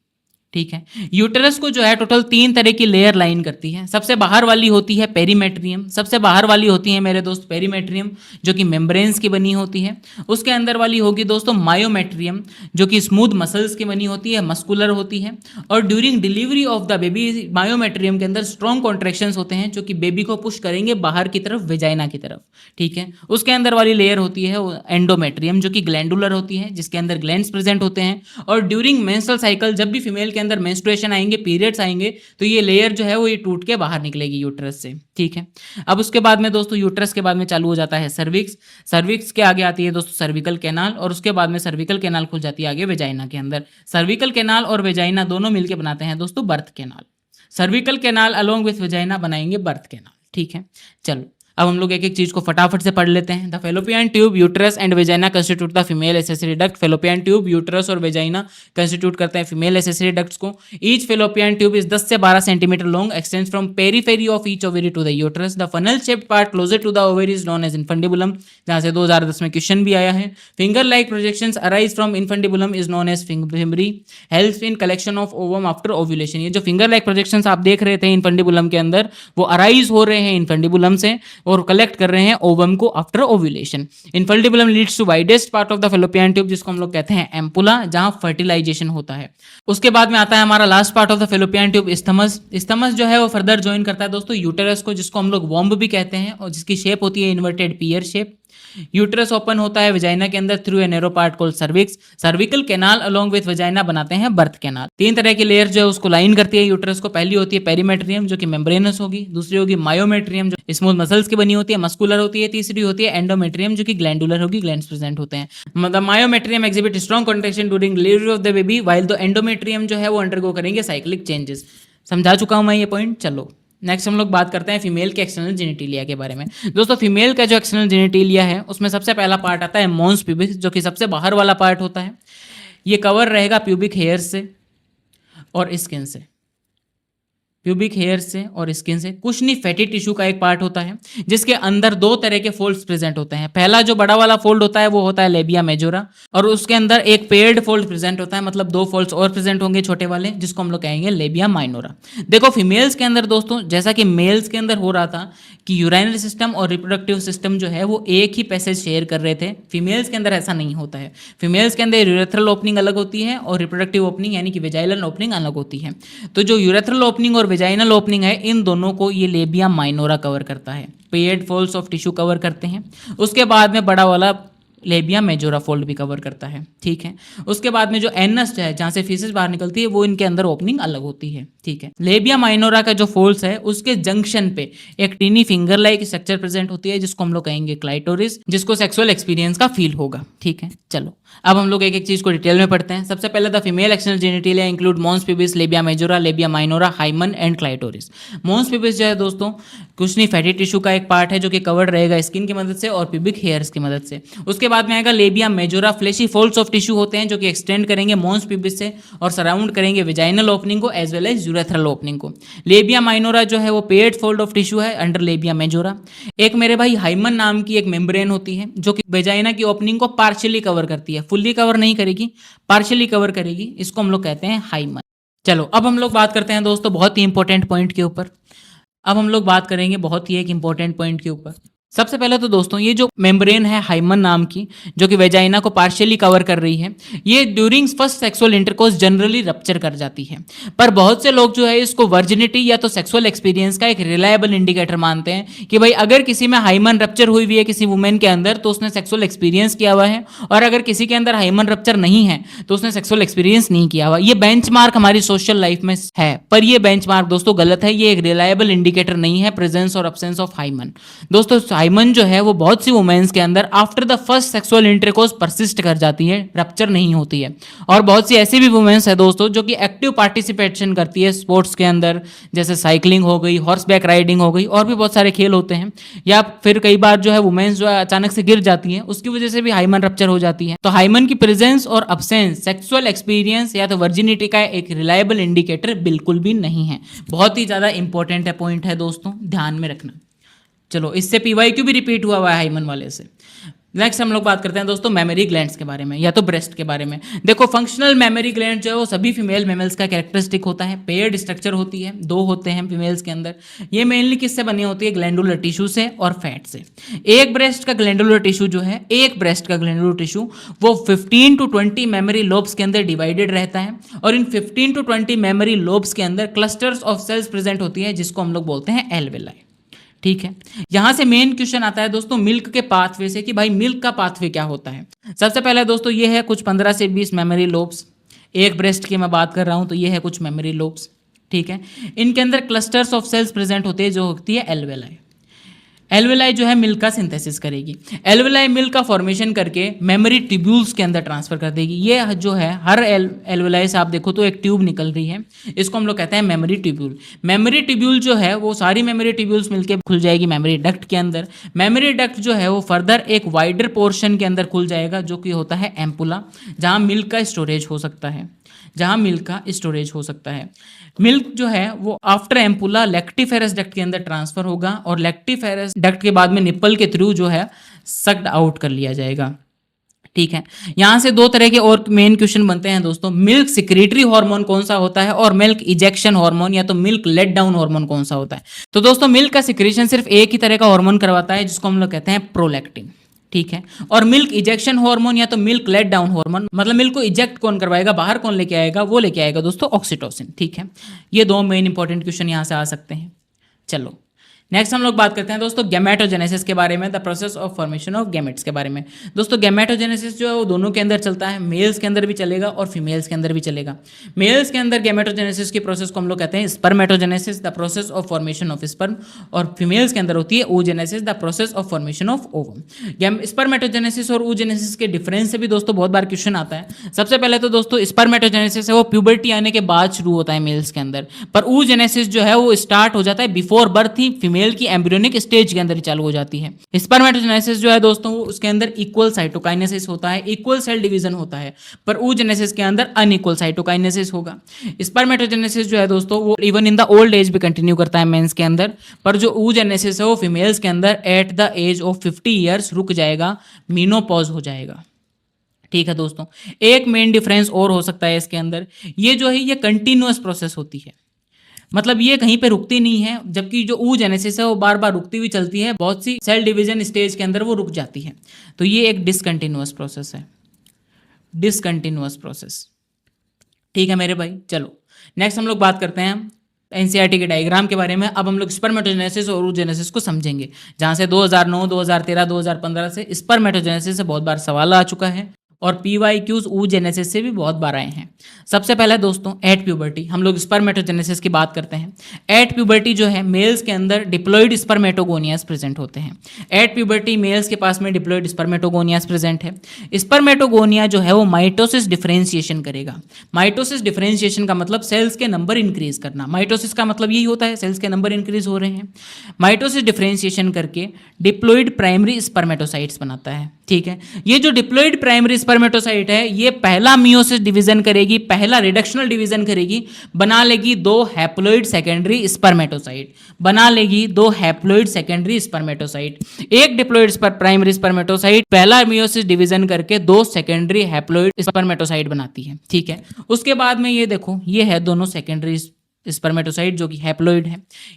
ठीक है, यूटेरस को जो है टोटल 3 तरह की लेयर लाइन करती है। सबसे बाहर वाली होती है पेरीमेट्रियम, सबसे बाहर वाली होती है मेरे दोस्त पेरीमेट्रियम जो कि मेम्ब्रेन्स की बनी होती है। उसके अंदर वाली होगी दोस्तों मायोमेट्रियम जो कि स्मूथ मसल्स की बनी होती है, मस्कुलर होती है। और during delivery of the baby myometrium के अंदर स्ट्रॉन्ग कॉन्ट्रैक्शंस होते हैं जो कि बेबी को पुश करेंगे बाहर की तरफ, वेजाइना की तरफ। ठीक है, उसके अंदर वाली लेयर होती है एंडोमेट्रियम जो कि ग्लैंडुलर होती है, जिसके अंदर ग्लैंड्स प्रेजेंट होते हैं। और ड्यूरिंग मेंस्ट्रुअल साइकिल जब भी फीमेल के अंदर मेंस्ट्रुएशन आएंगे, पीरियड्स आएंगे, तो ये लेयर जो है वो ये टूट के बाहर निकलेगी यूटरस से। ठीक है, अब उसके बाद में दोस्तों यूटरस के बाद में चालू हो जाता है सर्विक्स। सर्विक्स के आगे आती है दोस्तों सर्विकल कैनाल और उसके बाद में सर्विकल कैनाल खुल जाती है आगे वेजाइना के अंदर। सर्विकल कैनाल और वेजाइना दोनों मिलकर बनाते हैं दोस्तों birth canal. Cervical canal along with vagina बनाएंगे बर्थ कैनाल। ठीक है, चलो अब हम लोग एक एक चीज को फटाफट से पढ़ लेते हैं। The fallopian tube, uterus and vagina constitute the female accessory duct. Fallopian tube, uterus और वेजाइना कंस्टिट्यूट करते हैं फीमेल एसेसरी डक्ट्स को। ईच फेलोपियन ट्यूब इज 10 से 12 centimetre long, extends from periphery of each ovary to the uterus. The funnel shaped part closer to the ovary is known as infundibulum, जहां से 2010 में question भी आया है। Finger like projections arise from infundibulum is known as fimbriae, helps in collection of ovum after ovulation. ये जो finger like projections आप देख रहे थे इनफंडिबुलम के अंदर वो अराइज हो रहे हैं इनफंडिबुलम से और कलेक्ट कर रहे हैं ओवम को after ovulation. Infundibulum leads to widest part of the fallopian tube जिसको हम लोग कहते हैं एम्पुला, जहां फर्टिलाइजेशन होता है। उसके बाद में आता है हमारा last part of the fallopian tube isthmus. Isthmus जो है वो फर्दर ज्वाइन करता है दोस्तों यूटेरस को, जिसको हम लोग वॉम्ब भी कहते हैं और जिसकी शेप होती है इन्वर्टेड पियर शेप। यूटरस ओपन होता है वेजाइना के अंदर through a narrow part called cervix. Cervical canal along with vagina बनाते हैं बर्थ कैनाल। 3 तरह की लेयर जो है उसको लाइन करती है यूटरस को। पहली होती है पेरीमेट्रियम जो कि मेम्ब्रेनस होगी, दूसरी होगी मायोमेट्रियम जो स्मूथ मसल्स की बनी होती है, मस्कुलर होती है, तीसरी होती है एंडोमेट्रियम जो कि ग्लैंडुलर होगी, ग्लैंड्स प्रेजेंट होते हैं। मतलब myometrium exhibit strong contraction during delivery of the baby, while the endometrium जो है वो अंडरगो करेंगे साइक्लिक चेंजेस। समझा चुका हूं मैं ये पॉइंट। चलो नेक्स्ट हम लोग बात करते हैं फीमेल के एक्सटर्नल जेनिटेलिया के बारे में। दोस्तों फीमेल का जो एक्सटर्नल जेनिटेलिया है उसमें सबसे पहला पार्ट आता है मॉन्स प्यूबिस जो कि सबसे बाहर वाला पार्ट होता है। ये कवर रहेगा प्यूबिक हेयर से और स्किन से, प्यूबिक हेयर से और स्किन से। कुशनी फैटी टिश्यू का एक पार्ट होता है जिसके अंदर 2 तरह के फोल्ड्स प्रेजेंट होते हैं। पहला जो बड़ा वाला फोल्ड होता है वो होता है लेबिया मेजोरा और उसके अंदर एक पेयर्ड फोल्ड प्रेजेंट होता है, मतलब 2 फोल्ड्स और प्रेजेंट होंगे छोटे वाले जिसको हम लोग कहेंगे लेबिया माइनोरा। देखो फीमेल्स के अंदर दोस्तों जैसा कि मेल्स के अंदर हो रहा था कि यूराइनल सिस्टम और रिप्रोडक्टिव सिस्टम जो है वो एक ही पैसेज शेयर कर रहे थे, फीमेल्स के अंदर ऐसा नहीं होता है। फीमेल्स के अंदर यूरेथ्रल ओपनिंग अलग होती है और रिप्रोडक्टिव ओपनिंग यानी कि वेजाइनल ओपनिंग अलग होती है। तो जो यूरेथ्रल ओपनिंग और वेजाइनल ओपनिंग है इन दोनों को ये लेबिया माइनोरा कवर करता है, paired folds of tissue cover करते हैं। उसके बाद में बड़ा वाला लेबिया मेजोरा फोल्ड भी कवर करता है। ठीक है, उसके बाद में जो एनस है जहां से फीसेस बाहर निकलती है वो इनके अंदर ओपनिंग अलग होती है। ठीक है, लेबिया माइनोरा का जो फोल्ड्स है उसके जंक्शन पे एक tiny finger like structure present होती है जिसको हम लोग कहेंगे क्लाइटोरिस, जिसको सेक्सुअल एक्सपीरियंस का फील होगा। ठीक है, चलो अब हम लोग एक एक चीज को डिटेल में पढ़ते हैं। सबसे पहले the female external genitalia include mons pubis, labia majora, labia minora, hymen and clitoris. Mons pubis जो है दोस्तों कुछ नहीं फैटी टिश्यू का एक पार्ट है जो कि कवर्ड रहेगा स्किन की मदद से और पिबिक हेयर्स की मदद से। उसके बाद में आएगा labia majora, fleshy folds of tissue होते हैं जो कि एक्सटेंड करेंगे मॉन्स पिबिस से और सराउंड करेंगे विजाइनल ओपनिंग को as well as urethral opening को। लेबिया माइनोरा जो है वो पेड फोल्ड ऑफ टिश्यू है अंडर लेबिया मेजोरा। एक मेरे भाई हाइमन नाम की एक मेम्ब्रेन होती है जो कि वेजाइना की ओपनिंग को पार्शियली कवर करती है, फुल्ली कवर नहीं करेगी, पार्शियली कवर करेगी, इसको हम लोग कहते हैं हाइमन। चलो अब हम लोग बात करते हैं दोस्तों बहुत ही इंपॉर्टेंट पॉइंट के ऊपर। अब हम लोग बात करेंगे बहुत ही एक इंपॉर्टेंट पॉइंट के ऊपर। सबसे पहले तो दोस्तों ये जो मेम्ब्रेन है हाइमन नाम की जो कि वेजाइना को पार्शियली कवर कर रही है, ये during first sexual intercourse generally rupture कर जाती है। पर बहुत से लोग जो है इसको वर्जिनिटी या तो सेक्सुअल एक्सपीरियंस का एक रिलायबल इंडिकेटर मानते हैं कि भाई अगर किसी में हाइमन रप्चर हुई हुई है किसी वुमेन के अंदर तो उसने सेक्सुअल एक्सपीरियंस किया हुआ है, और अगर किसी के अंदर हाइमन रप्चर नहीं है तो उसने सेक्सुअल एक्सपीरियंस नहीं किया हुआ। ये बेंचमार्क हमारी सोशल लाइफ में है, पर ये बेंचमार्क दोस्तों गलत है, ये एक रिलायबल इंडिकेटर नहीं है प्रेजेंस और अब्सेंस ऑफ हाइमन। दोस्तों हाइमन जो है वो बहुत सी वुमेन्स के अंदर after the first sexual intercourse persist कर जाती है, रप्चर नहीं होती है। और बहुत सी ऐसी भी वुमेन्स है दोस्तों जो कि एक्टिव पार्टिसिपेशन करती है स्पोर्ट्स के अंदर, जैसे साइकिलिंग हो गई, हॉर्स बैक राइडिंग हो गई, और भी बहुत सारे खेल होते हैं। या फिर कई बार जो है वुमेन्स जो है अचानक से गिर जाती हैं, उसकी वजह से भी हाइमन रप्चर हो जाती है। तो हाइमन की प्रेजेंस और अब्सेंस सेक्सुअल एक्सपीरियंस या तो वर्जिनिटी का एक रिलायबल इंडिकेटर बिल्कुल भी नहीं है। बहुत ही ज्यादा इंपॉर्टेंट है पॉइंट है दोस्तों, ध्यान में रखना। चलो इससे पीवाईक्यू भी रिपीट हुआ है हाइमन वाले से। नेक्स्ट हम लोग बात करते हैं दोस्तों मेमोरी ग्लैंड्स के बारे में या तो ब्रेस्ट के बारे में। देखो फंक्शनल मेमोरी ग्लैंड जो है वो सभी फीमेल मेमल्स का कैरेक्टरिस्टिक होता है, पेयर्ड स्ट्रक्चर होती है, दो होते हैं फीमेल्स के अंदर। ये मेनली किससे बनी होती है? ग्लैंडुलर टिश्यू से और फैट से। एक ब्रेस्ट का ग्लैंडुलर टिश्यू जो है, एक ब्रेस्ट का ग्लैंडुलर टिश्यू वो 15 to 20 मेमोरी लोब्स के अंदर डिवाइडेड रहता है, और इन 15 to 20 मेमोरी लोब्स के अंदर क्लस्टर्स ऑफ सेल्स प्रेजेंट होती है जिसको हम लोग बोलते हैं एल्वेलाई। ठीक है, यहां से मेन क्वेश्चन आता है दोस्तों मिल्क के पाथवे से कि भाई मिल्क का पाथवे क्या होता है। सबसे पहले दोस्तों ये है कुछ 15 से 20 मेमोरी लोब्स, एक ब्रेस्ट की मैं बात कर रहा हूं तो ये है कुछ मेमोरी लोब्स। ठीक है, इनके अंदर क्लस्टर्स ऑफ सेल्स प्रेजेंट होते हैं जो होती है एल्वेलाई। एल्वेलाई जो है मिल्क का सिंथेसिस करेगी। एल्वेलाई मिल्क का फॉर्मेशन करके मेमोरी ट्यूब्यूल्स के अंदर ट्रांसफर कर देगी। ये जो है हर एल्वेलाई से आप देखो तो एक ट्यूब निकल रही है, इसको हम लोग कहते हैं मेमोरी ट्यूब्यूल। मेमोरी ट्यूब्यूल जो है वो सारी मेमोरी ट्यूब्यूल्स मिलकर खुल जाएगी मेमोरी डक्ट के अंदर। मेमोरी डक्ट जो है वो फर्दर एक वाइडर पोर्शन के अंदर खुल जाएगा जो कि होता है एम्पुला, जहां मिल्क का स्टोरेज हो सकता है, जहां मिल्क का स्टोरेज हो सकता है। मिल्क जो है वो आफ्टर एम्पुला लैक्टिफेरस डक्ट के अंदर ट्रांसफर होगा, और लैक्टिफेरस डक्ट के बाद में निप्पल के थ्रू जो है सक्ड आउट कर लिया जाएगा। ठीक है, यहां से दो तरह के और मेन क्वेश्चन बनते हैं दोस्तों, मिल्क सिक्रेटरी हार्मोन कौन सा होता है और मिल्क इजेक्शन हार्मोन या तो मिल्क लेट डाउन हार्मोन कौन सा होता है। तो दोस्तों मिल्क का सिक्रेशन सिर्फ एक ही तरह का हार्मोन करवाता है जिसको हम लोग कहते हैं प्रोलैक्टिन। ठीक है, और मिल्क इजेक्शन हार्मोन या तो मिल्क लेट डाउन हार्मोन, मतलब मिल्क को इजेक्ट कौन करवाएगा, बाहर कौन लेके आएगा, वो लेके आएगा दोस्तों ऑक्सीटोसिन। ठीक है, ये दो मेन इंपॉर्टेंट क्वेश्चन यहां से आ सकते हैं। चलो नेक्स्ट हम लोग बात करते हैं दोस्तों गैमेटोजेनेसिस के बारे में, the process of formation of gametes के बारे में। दोस्तों गैमेटोजेनेसिस जो है वो दोनों के अंदर चलता है, मेल्स के अंदर भी चलेगा और फीमेल्स के अंदर भी चलेगा। मेल्स के अंदर गैमेटोजेनेसिस की प्रोसेस को हम लोग कहते हैं spermatogenesis, the process of formation of sperm, और फीमेल्स के अंदर होती है oogenesis, the process of formation of ovum. Spermatogenesis और oogenesis के डिफरेंस से भी दोस्तों बहुत बार क्वेश्चन आता है। सबसे पहले तो दोस्तों स्पर्मेटोजेनेसिस है वो प्यूबर्टी आने के बाद शुरू होता है मेल्स के अंदर, पर oogenesis जो है वो स्टार्ट हो जाता है बिफोर बर्थ ही फीमेल की एम्ब्रियोनिक स्टेज के अंदर ही चालू हो जाती है। स्पर्मेटोजेनेसिस जो है दोस्तों वो उसके अंदर इक्वल साइटोकाइनेसिस होता है, इक्वल सेल डिवीजन होता है, पर oogenesis के अंदर अनइक्वल साइटोकाइनेसिस होगा। स्पर्मेटोजेनेसिस जो है दोस्तों वो even in the old age भी कंटिन्यू करता है मेंस के अंदर, पर जो oogenesis है वो फीमेल्स के अंदर at the age of 50 years रुक जाएगा, मीनोपॉज हो जाएगा। ठीक है दोस्तों, एक मेन डिफरेंस और हो सकता है इसके अंदर, ये जो है ये कंटिन्यूअस प्रोसेस होती है, मतलब ये कहीं पे रुकती नहीं है, जबकि जो oogenesis है वो बार बार रुकती हुई चलती है, बहुत सी सेल डिवीजन स्टेज के अंदर वो रुक जाती है। तो ये एक डिसकंटिन्यूअस प्रोसेस है, डिसकंटिन्यूअस प्रोसेस। ठीक है मेरे भाई, चलो नेक्स्ट हम लोग बात करते हैं एनसीईआरटी के डायग्राम के बारे में। अब हम लोग स्पर्मेटोजेनेसिस और oogenesis को समझेंगे, जहां से 2009, 2013, 2015 से स्पर्मेटोजेनेसिस से बहुत बार सवाल आ चुका है, और PYQs oogenesis से भी बहुत बार आए हैं। सबसे पहले दोस्तों एट प्यूबर्टी हम लोग स्पर्मेटोजेनेसिस की बात करते हैं। एट प्यूबर्टी जो है मेल्स के अंदर डिप्लॉइड स्पर्मेटोगोनियास प्रेजेंट होते हैं। एट प्यूबर्टी मेल्स के पास में डिप्लॉइड स्पर्मेटोगोनियास प्रेजेंट है। स्पर्मेटोगोनिया जो है वो माइटोसिस डिफरेंशिएशन करेगा। माइटोसिस डिफरेंशिएशन का मतलब सेल्स के नंबर इंक्रीज करना। माइटोसिस का मतलब यही होता है, सेल्स के नंबर इंक्रीज हो रहे हैं। माइटोसिस डिफरेंशिएशन करके डिप्लॉइड प्राइमरी स्पर्मेटोसाइट्स बनाता है। ठीक है, ये जो डिप्लॉइड प्राइमरी स्पर्मेटोसाइट है ये पहला मियोसिस डिवीजन करेगी, पहला रिडक्शनल डिवीजन करेगी, बना लेगी दो हैप्लॉइड सेकेंडरी स्पर्मेटोसाइट, बना लेगी दो हैप्लॉइड सेकेंडरी स्पर्मेटोसाइट। एक डिप्लॉइड प्राइमरी स्पर्मेटोसाइट पहला मियोसिस डिवीजन करके दो सेकेंडरी हैप्लॉइड स्पर्मेटोसाइट बनाती है। ठीक है, उसके बाद में ये देखो ये है दोनों सेकेंडरी स्पर्मेटोसाइट जो कि हैप्लॉइड है।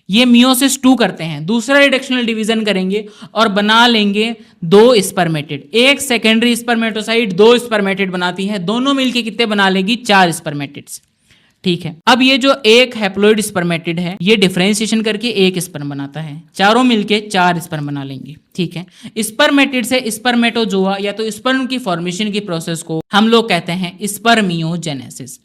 ये मियोसिस 2 करते हैं, दूसरा रिडक्शनल डिवीजन करेंगे और बना लेंगे दो स्पर्मेटिड। एक सेकेंडरी स्पर्मेटोसाइट दो स्पर्मेटिड बनाती है, दोनों मिलके कितने बना लेगी? 4 स्पर्मेटिड्स। ठीक है, अब ये जो एक हैप्लॉइड स्पर्मेटिड है ये डिफरेंशिएशन करके एक स्पर्म बनाता है, चारों मिलके 4 स्पर्म बना लेंगे। ठीक है, स्पर्मेटिड से स्पर्मेटोजोआ या तो स्पर्म की फॉर्मेशन की प्रोसेस को हम लोग कहते हैं स्पर्मियोजेनेसिस।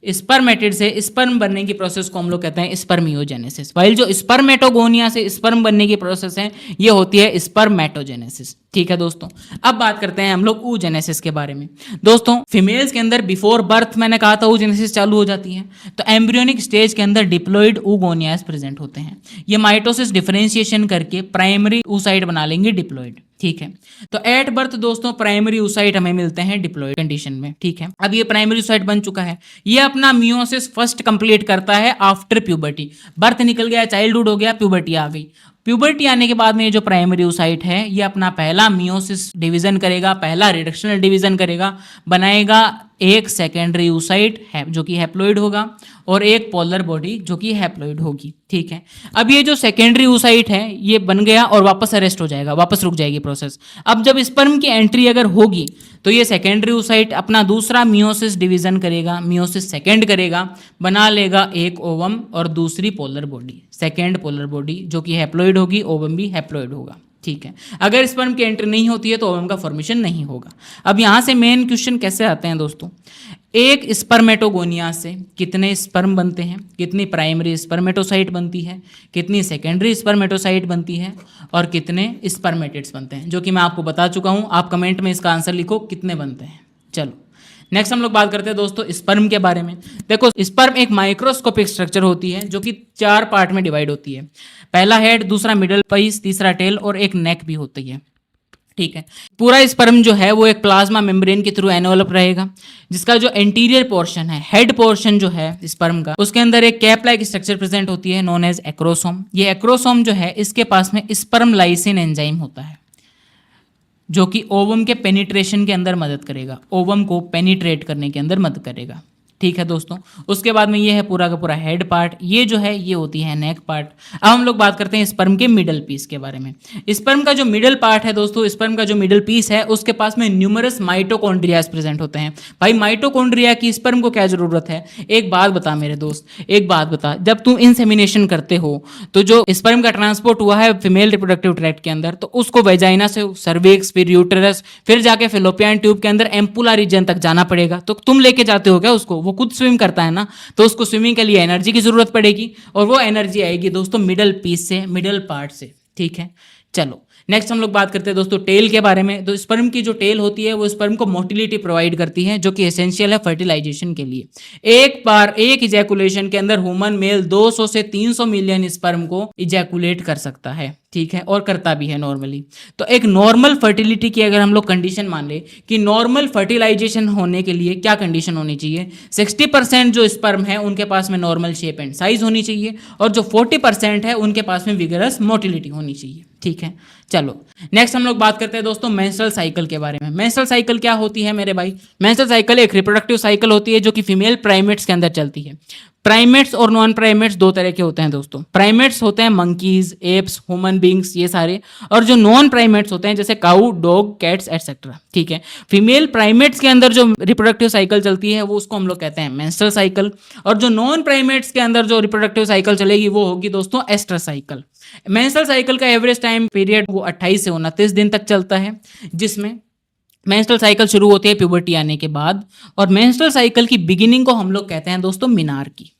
स्पर्मेटिड से स्पर्म बनने की प्रोसेस को हम लोग कहते हैं स्पर्मियोजेनेसिस। वाइल जो स्पर्मेटोगोनिया से स्पर्म बनने की प्रोसेस है ये होती है स्पर्मेटोजेनेसिस। ठीक है दोस्तों, अब बात करते हैं हम लोग oogenesis के बारे में। दोस्तों फीमेल्स के अंदर बिफोर बर्थ मैंने कहा था oogenesis चालू हो जाती है, तो एम्ब्रियोनिक स्टेज के अंदर डिप्लॉइड oogoनियास प्रेजेंट होते हैं। ये माइटोसिस डिफरेंशिएशन करके प्राइमरी oocyte बना लेंगे डिप्लॉइड। ठीक है, तो एट बर्थ दोस्तों प्राइमरी oocyte हमें मिलते हैं डिप्लॉइड कंडीशन में। ठीक है, अब ये प्राइमरी oocyte बन चुका है, ये अपना मियोसिस फर्स्ट कंप्लीट करता है आफ्टर प्यूबर्टी। बर्थ निकल गया, चाइल्डहुड हो गया, प्यूबर्टी आ गई। प्यूबर्टी आने के बाद में ये जो प्राइमरी oocyte है ये अपना पहला मियोसिस डिवीजन करेगा, पहला रिडक्शनल डिवीजन करेगा, बनाएगा एक सेकेंडरी oocyte है जो कि हैप्लॉइड होगा और एक पोलर बॉडी जो कि हैप्लॉइड होगी। ठीक है, अब ये जो सेकेंडरी oocyte है ये बन गया और वापस अरेस्ट हो जाएगा, वापस रुक जाएगी प्रोसेस। अब जब स्पर्म की एंट्री अगर होगी तो ये सेकेंडरी oocyte अपना दूसरा मियोसिस डिवीजन करेगा, मियोसिस सेकेंड करेगा, बना लेगा एक ओवम और दूसरी polar body, second polar body जो कि हैप्लॉइड होगी, ओवम भी हैप्लॉइड होगा। ठीक है, अगर स्पर्म की एंट्री नहीं होती है तो ओवम का फॉर्मेशन नहीं होगा। अब यहाँ से मेन क्वेश्चन कैसे आते हैं दोस्तों, एक स्पर्मेटोगोनिया से कितने स्पर्म बनते हैं, कितनी प्राइमरी स्पर्मेटोसाइट बनती है, कितनी सेकेंडरी स्पर्मेटोसाइट बनती है और कितने स्पर्मेटिड्स बनते हैं, जो कि मैं आपको बता चुका हूँ। आप कमेंट में इसका आंसर लिखो कितने बनते हैं। चलो नेक्स्ट हम लोग बात करते हैं दोस्तों स्पर्म के बारे में। देखो स्पर्म एक माइक्रोस्कोपिक स्ट्रक्चर होती है जो कि 4 पार्ट में डिवाइड होती है। पहला हेड, दूसरा मिडल पीस, तीसरा टेल और एक नेक भी होती है। ठीक है, पूरा स्पर्म जो है वो एक प्लाज्मा मेम्ब्रेन के थ्रू एनवेलप रहेगा, जिसका जो एंटीरियर पोर्शन है, हेड पोर्शन जो है स्पर्म का, उसके अंदर एक कैप लाइक स्ट्रक्चर प्रेजेंट होती है नोन एज एक्रोसोम। ये एक्रोसोम जो है इसके पास में स्पर्म लाइसिन एंजाइम होता है जो कि ओवम के पेनिट्रेशन के अंदर मदद करेगा, ओवम को पेनिट्रेट करने के अंदर मदद करेगा। ठीक है दोस्तों, उसके बाद में ये है पूरा का पूरा हेड पार्ट, ये जो है ये होती है नेक पार्ट। अब हम लोग बात करते हैं स्पर्म के मिडल पीस के बारे में। स्पर्म का जो मिडल पार्ट है दोस्तों, स्पर्म का जो मिडल पीस है उसके पास में न्यूमरस माइटोकॉन्ड्रियाज प्रेजेंट होते हैं। भाई माइटोकॉन्ड्रिया की स्पर्म को क्या जरूरत है? एक बात बता मेरे दोस्त, एक बात बता, जब तुम इंसेमिनेशन करते हो तो जो स्पर्म का ट्रांसपोर्ट हुआ है फीमेल रिप्रोडक्टिव ट्रैक्ट के अंदर, तो उसको वेजाइना से सर्विक्स, फिर यूटेरस, फिर जाके फेलोपियन ट्यूब के अंदर एम्पुला रीजन तक जाना पड़ेगा। तो तुम लेके जाते हो क्या उसको? वो खुद स्विम करता है ना, तो उसको स्विमिंग के लिए एनर्जी की जरूरत पड़ेगी और वो एनर्जी आएगी दोस्तों मिडल पीस से, मिडल पार्ट से। ठीक है, चलो नेक्स्ट हम लोग बात करते हैं दोस्तों टेल के बारे में। तो स्पर्म की जो टेल होती है वो स्पर्म को मोटिलिटी प्रोवाइड करती है जो कि एसेंशियल है फर्टिलाइजेशन के लिए। एक बार एक इजैकुलेशन के अंदर ह्यूमन मेल 200 से 300 मिलियन स्पर्म को इजैकुलेट कर सकता है। ठीक है, और करता भी है नॉर्मली। तो एक नॉर्मल फर्टिलिटी की अगर हम लोग कंडीशन मान ले कि नॉर्मल फर्टिलाइजेशन होने के लिए क्या कंडीशन होनी चाहिए, 60% जो स्पर्म है उनके पास में नॉर्मल शेप एंड साइज होनी चाहिए और जो 40% है उनके पास में विगरस मोटिलिटी होनी चाहिए। ठीक है, चलो नेक्स्ट हम लोग बात करते हैं दोस्तों मेंस्ट्रुअल साइकिल के बारे में। मेंस्ट्रुअल साइकिल क्या होती है मेरे भाई? मेंस्ट्रुअल साइकिल एक रिप्रोडक्टिव साइकिल होती है जो कि फीमेल प्राइमेट्स के अंदर चलती है। प्राइमेट्स और नॉन प्राइमेट्स दो तरह के होते हैं दोस्तों। प्राइमेट्स होते हैं मंकीज, एप्स, ह्यूमन बींग्स ये सारे, और जो नॉन प्राइमेट्स होते हैं जैसे काऊ, डॉग, कैट्स एटसेट्रा। ठीक है, फीमेल प्राइमेट्स के अंदर जो रिप्रोडक्टिव साइकिल चलती है वो उसको हम लोग कहते हैं मेंस्ट्रुअल साइकिल, और जो नॉन प्राइमेट्स के अंदर जो रिप्रोडक्टिव साइकिल चलेगी वो होगी दोस्तों एस्ट्रस साइकिल। मेंस्ट्रुअल साइकिल का एवरेज टाइम पीरियड वो 28 से 29 दिन तक चलता है, जिसमें मेंस्ट्रुअल साइकिल शुरू होती है प्यूबर्टी आने के बाद, और मेंस्ट्रुअल साइकिल की बिगिनिंग को हम लोग कहते हैं दोस्तों मिनार्की।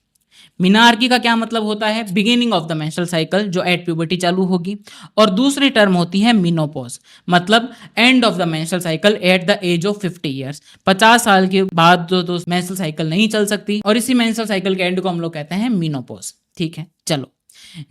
मिनार्की का क्या मतलब होता है? Beginning of the menstrual cycle, जो एट प्यूबर्टी चालू होगी। और दूसरी टर्म होती है मिनोपॉज, मतलब end of the menstrual cycle at the age of 50 years. 50 साल के बाद जो मेंस्ट्रुअल साइकिल नहीं चल सकती, और इसी मेंस्ट्रुअल साइकिल के एंड को हम लोग कहते हैं मिनोपॉज। ठीक है, चलो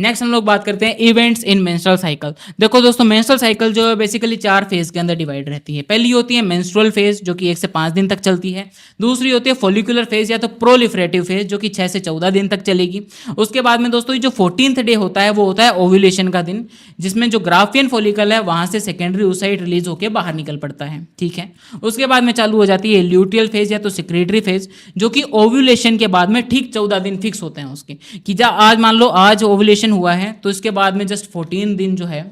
नेक्स्ट हम लोग बात करते हैं इवेंट्स इन मेंस्ट्रुअल साइकिल। देखो दोस्तों, मेंस्ट्रुअल साइकिल जो है बेसिकली 4 फेज के अंदर डिवाइड रहती है। पहली होती है मेंस्ट्रुअल फेज, जो कि 1 से 5 दिन तक चलती है। दूसरी होती है फॉलिकुलर फेज या तो प्रोलिफरेटिव फेज, जो कि 6 से 14 दिन तक चलेगी। उसके बाद में दोस्तों जो 14th डे होता है वो होता है ओव्यूलेशन का दिन, जिसमें जो ग्राफियन फॉलिकल है वहां से सेकेंडरी oocyte रिलीज होकर बाहर निकल पड़ता है। ठीक है, उसके बाद में चालू हो जाती है ल्यूटियल फेज या तो सिक्रेटरी फेज, जो कि ओव्यूलेशन के बाद में ठीक 14 दिन फिक्स होते हैं उसके, कि आज मान लो आज ओव्यूलेशन हुआ है तो इसके बाद में जस्ट 14 दिन जो है,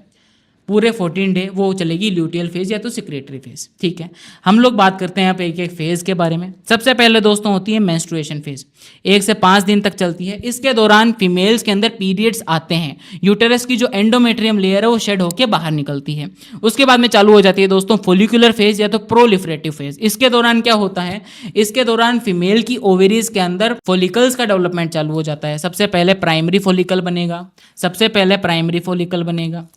पूरे 14 डे वो चलेगी ल्यूटियल फेज या तो सिक्रेटरी फेज। ठीक है, हम लोग बात करते हैं यहाँ पे एक एक फेज के बारे में। सबसे पहले दोस्तों होती है मेंस्ट्रुएशन फेज, 1 से 5 दिन तक चलती है। इसके दौरान फीमेल्स के अंदर पीरियड्स आते हैं, यूटेरस की जो एंडोमेट्रियम लेयर है वो शेड होकर बाहर निकलती है। उसके बाद में चालू हो जाती है दोस्तों फोलिकुलर फेज या तो प्रोलिफरेटिव फेज। इसके दौरान क्या होता है? इसके दौरान फीमेल की ओवेरीज के अंदर फॉलिकल्स का डेवलपमेंट चालू हो जाता है। सबसे पहले प्राइमरी फॉलिकल बनेगा,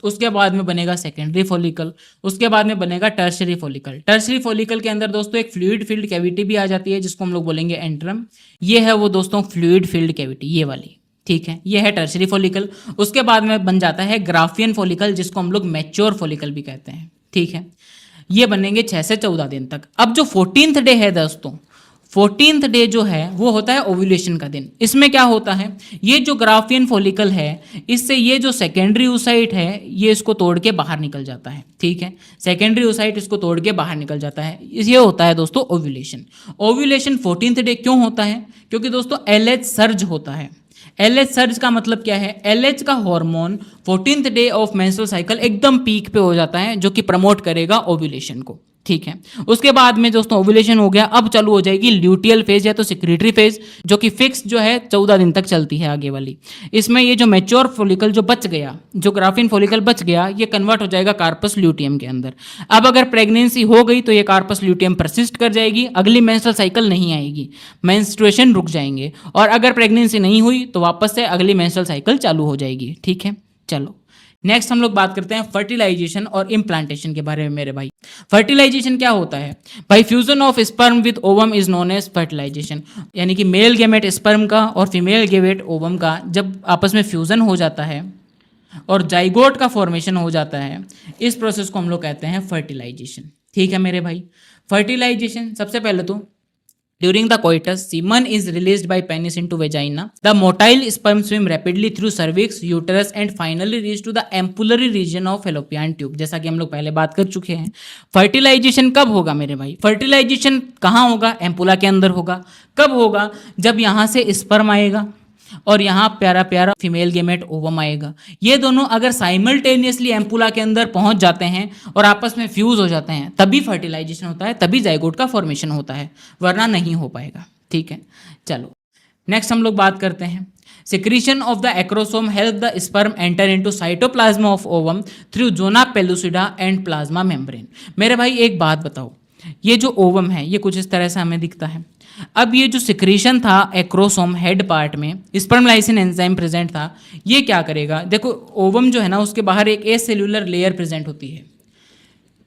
उसके बाद में बनेगा सेकेंडरी फॉलिकल, उसके बाद में बनेगा टर्शियरी फॉलिकल। टर्शियरी फॉलिकल के अंदर दोस्तों एक फ्लूइड फिल्ड कैविटी भी आ जाती है, जिसको हम लोग बोलेंगे एंट्रम। ये है वो दोस्तों फ्लूइड फिल्ड कैविटी, ये वाली। ठीक है, ये है टर्शियरी फॉलिकल। उसके बाद में बन जाता है ग्राफियन फॉलिकल, जिसको हम लोग मैच्योर फॉलिकल भी कहते हैं। ठीक है, ये बनेंगे 6 से 14 दिन तक। अब जो 14th डे है दोस्तों, 14th डे जो है वो होता है ओव्यूलेशन का दिन। इसमें क्या होता है? ये जो ग्राफियन फॉलिकल है, इससे ये जो सेकेंडरी oocyte है ये इसको तोड़ के बाहर निकल जाता है। ठीक है, सेकेंडरी oocyte इसको तोड़ के बाहर निकल जाता है। ये होता है दोस्तों ओव्यूलेशन। ओव्यूलेशन 14th डे क्यों होता है? क्योंकि दोस्तों LH सर्ज होता है। LH सर्ज का मतलब क्या है? LH का hormone 14th day of menstrual cycle एकदम पीक पे हो जाता है, जो कि प्रमोट करेगा ओव्यूलेशन को। ठीक है, उसके बाद में दोस्तों ओव्यूलेशन हो गया, अब चालू हो जाएगी ल्यूटियल फेज या तो सिक्रेटरी फेज, जो कि फिक्स जो है 14 दिन तक चलती है आगे वाली। इसमें ये जो मैच्योर फॉलिकल जो बच गया, जो ग्राफिन फॉलिकल बच गया, ये कन्वर्ट हो जाएगा कार्पस ल्यूटियम के अंदर। अब अगर प्रेगनेंसी हो गई तो ये कार्पस ल्यूटियम परसिस्ट कर जाएगी, अगली मेंस्ट्रुअल साइकिल नहीं आएगी, मेंस्ट्रुएशन रुक जाएंगे। और अगर प्रेगनेंसी नहीं हुई तो वापस से अगली मेंस्ट्रुअल साइकिल चालू हो जाएगी। ठीक है, चलो नेक्स्ट हम लोग बात करते हैं फर्टिलाइजेशन और इम्प्लांटेशन के बारे में मेरे भाई। फर्टिलाइजेशन क्या होता है भाई? Fusion of sperm with ovum is known as fertilisation, यानी कि मेल गैमेट स्पर्म का और फीमेल गैमेट ओवम का जब आपस में फ्यूजन हो जाता है और जाइगोट का फॉर्मेशन हो जाता है, इस प्रोसेस को हम लोग कहते हैं फर्टिलाइजेशन। ठीक है मेरे भाई, फर्टिलाइजेशन सबसे पहले तो during the coitus, semen is released by penis into vagina. The motile sperm swim rapidly through cervix, uterus and finally reach to the ampullary region of fallopian tube. जैसा कि हम लोग पहले बात कर चुके हैं। फर्टिलाइजेशन कब होगा मेरे भाई? फर्टिलाइजेशन कहाँ होगा? एम्पुला के अंदर होगा। कब होगा? जब यहाँ से स्पर्म आएगा और यहाँ प्यारा प्यारा फीमेल गेमेट ओवम आएगा। ये दोनों अगर साइमल्टेनियसली एम्पुला के अंदर पहुंच जाते हैं और आपस में फ्यूज हो जाते हैं, तभी फर्टिलाइजेशन होता है, तभी जाइगोट का फॉर्मेशन होता है, वरना नहीं हो पाएगा। ठीक है, चलो नेक्स्ट हम लोग बात करते हैं secretion of the acrosome help the sperm enter into cytoplasm of ovum through zona pellucida and plasma membrane। मेरे भाई एक बात बताओ, ये जो ओवम है ये कुछ इस तरह से हमें दिखता है। अब ये जो सिक्रीशन था एक्रोसोम हेड पार्ट में, स्पर्म लाइसिन एंजाइम प्रेजेंट था, ये क्या करेगा? देखो ओवम जो है ना, उसके बाहर एक ए सेल्यूलर लेयर प्रेजेंट होती है,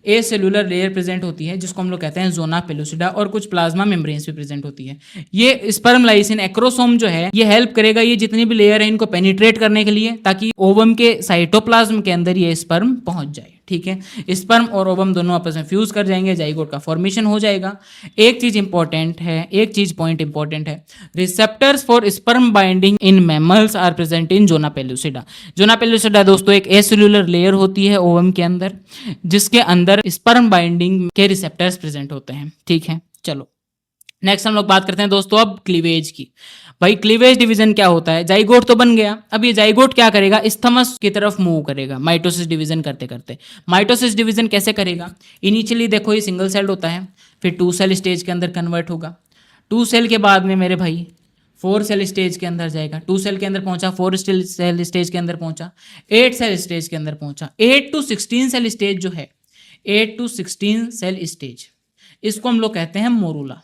ए सेल्यूलर लेयर प्रेजेंट होती है, जिसको हम लोग कहते हैं जोना पेलुसिडा, और कुछ प्लाज्मा मेम्ब्रेन्स भी प्रेजेंट होती है। ये स्पर्म लाइसिन एक्रोसोम जो है ये हेल्प करेगा ये जितनी भी लेयर है इनको पेनिट्रेट करने के लिए, ताकि ओवम के साइटोप्लाज्म के अंदर ये स्पर्म पहुंच जाए। ठीक है, स्पर्म और ओवम दोनों आपस में फ्यूज कर जाएंगे, जाइगोट का फॉर्मेशन हो जाएगा। एक चीज इंपॉर्टेंट है, एक चीज पॉइंट इंपॉर्टेंट है, receptors for sperm binding in mammals are present in zona pellucida. Zona pellucida दोस्तों एक एसेल्यूलर लेयर होती है ओवम के अंदर, जिसके अंदर स्पर्म बाइंडिंग के रिसेप्टर्स प्रेजेंट होते हैं। ठीक है, चलो नेक्स्ट हम लोग बात करते हैं दोस्तों अब क्लीवेज की। भाई क्लीवेज डिवीजन क्या होता है? जाइगोट तो बन गया, अब ये जाइगोट क्या करेगा? स्थमस की तरफ मूव करेगा माइटोसिस डिवीजन करते करते। माइटोसिस डिवीजन कैसे करेगा? इनिशियली देखो ये सिंगल सेल होता है, फिर 2 सेल स्टेज के अंदर कन्वर्ट होगा, 2 सेल के बाद में मेरे भाई 4 सेल स्टेज के अंदर जाएगा, 2 सेल के अंदर पहुंचा, 4 सेल स्टेज के अंदर पहुंचा, 8 सेल स्टेज के अंदर पहुंचा, 8 to 16 सेल स्टेज जो है 8 to 16 सेल स्टेज, इसको हम लोग कहते हैं मोरूला।